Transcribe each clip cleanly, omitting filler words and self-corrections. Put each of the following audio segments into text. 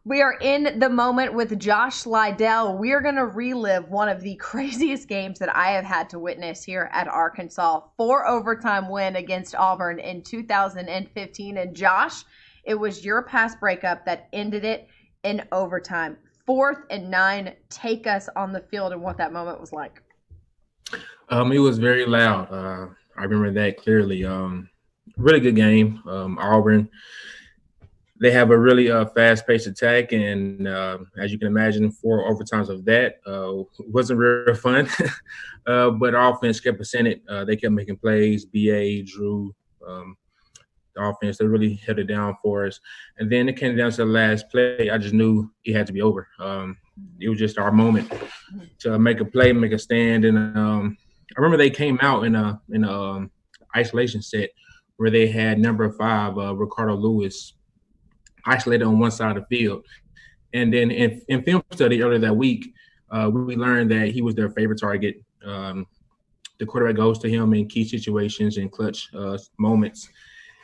We are in the moment with Josh Liddell. We are going to relive one of the craziest games that I have had to witness here at Arkansas. 4 overtime win against Auburn in 2015. And Josh, it was your pass breakup that ended it in overtime. 4th and 9. Take us on the field and what that moment was like. It was very loud. I remember that clearly. Really good game. Auburn. They have a really fast-paced attack, and as you can imagine, 4 overtimes of that wasn't real fun. But our offense kept us in it. They kept making plays. Ba, Drew, the offense, they really held it down for us. And then it came down to the last play. I just knew it had to be over. It was just our moment to make a play, make a stand, and I remember they came out in a isolation set where they had number 5, Ricardo Lewis, isolated on one side of the field. And then in film study earlier that week, we learned that he was their favorite target. The quarterback goes to him in key situations and clutch moments.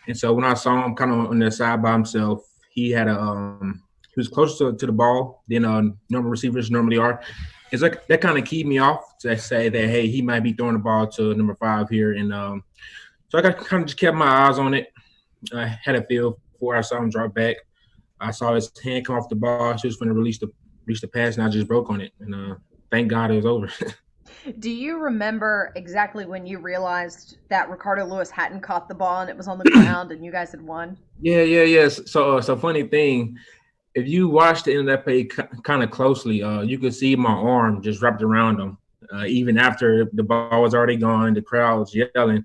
And so when I saw him kind of on the side by himself, he was closer to the ball than normal receivers normally are. It's like that kind of keyed me off to say that, hey, he might be throwing the ball to number 5 here. And so I kind of just kept my eyes on it. I had a feel before I saw him drop back. I saw his hand come off the ball. She was going to reach the pass, and I just broke on it. And thank God it was over. Do you remember exactly when you realized that Ricardo Lewis hadn't caught the ball and it was on the ground and you guys had won? Yeah. So funny thing, if you watch the end of that play kind of closely, you could see my arm just wrapped around him. Even after the ball was already gone, the crowd was yelling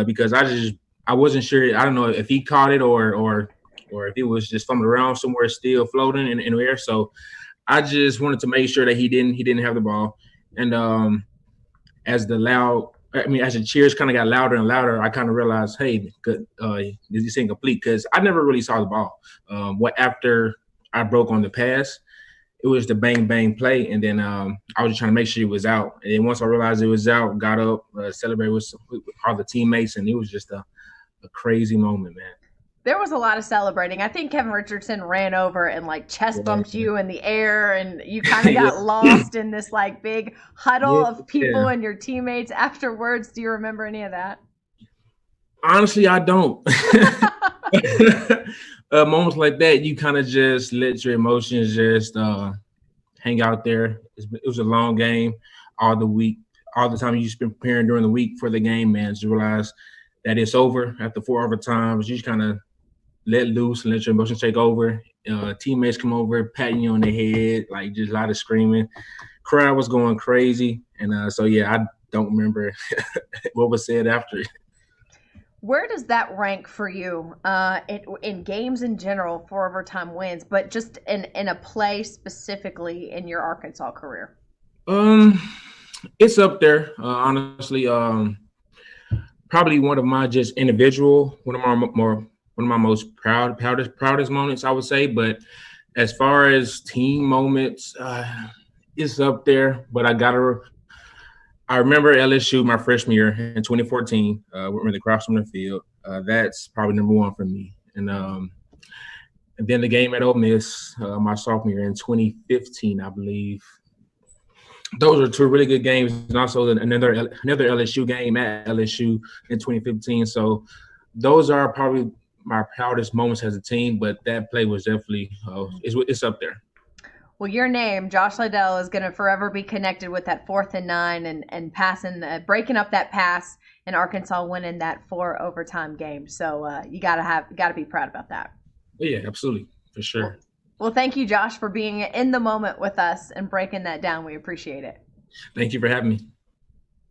because I wasn't sure. I don't know if he caught it or if it was just fumbling around somewhere, still floating in the air. So I just wanted to make sure that he didn't have the ball. And as the cheers kind of got louder and louder, I kind of realized, hey, this incomplete because I never really saw the ball. After I broke on the pass, it was the bang bang play, and then I was just trying to make sure it was out. And then once I realized it was out, got up, celebrated with all the teammates, and it was just a crazy moment, man. There was a lot of celebrating. I think Kevin Richardson ran over and like chest bumped Yeah, you in the air, and you kind of got lost in this like big huddle of people yeah. and your teammates afterwards. Do you remember any of that? Honestly, I don't. Moments like that, you kind of just let your emotions just hang out there. It was a long game all the week, all the time you spent preparing during the week for the game, man. Just realize that it's over after 4 overtimes. You just kind of let loose and let your emotions take over. Teammates come over, patting you on the head, like just a lot of screaming. Crowd was going crazy, and so yeah, I don't remember what was said after. Where does that rank for you in games in general, 4 overtime wins, but just in a play specifically in your Arkansas career? Um, it's up there, honestly. Probably one of my just individual, one of my most proudest moments, I would say. But as far as team moments, it's up there. But I remember LSU my freshman year in 2014 when they crossed from the field. That's probably number one for me. And then the game at Ole Miss my sophomore year in 2015, I believe. Those are two really good games, and also another LSU game at LSU in 2015. So those are probably my proudest moments as a team. But that play was definitely it's up there. Well, your name, Josh Liddell, is going to forever be connected with that 4th and 9 and passing, breaking up that pass in Arkansas, winning that 4 overtime game. So you gotta be proud about that. But yeah, absolutely, for Well, sure. well, thank you, Josh, for being in the moment with us and breaking that down. We appreciate it. Thank you for having me.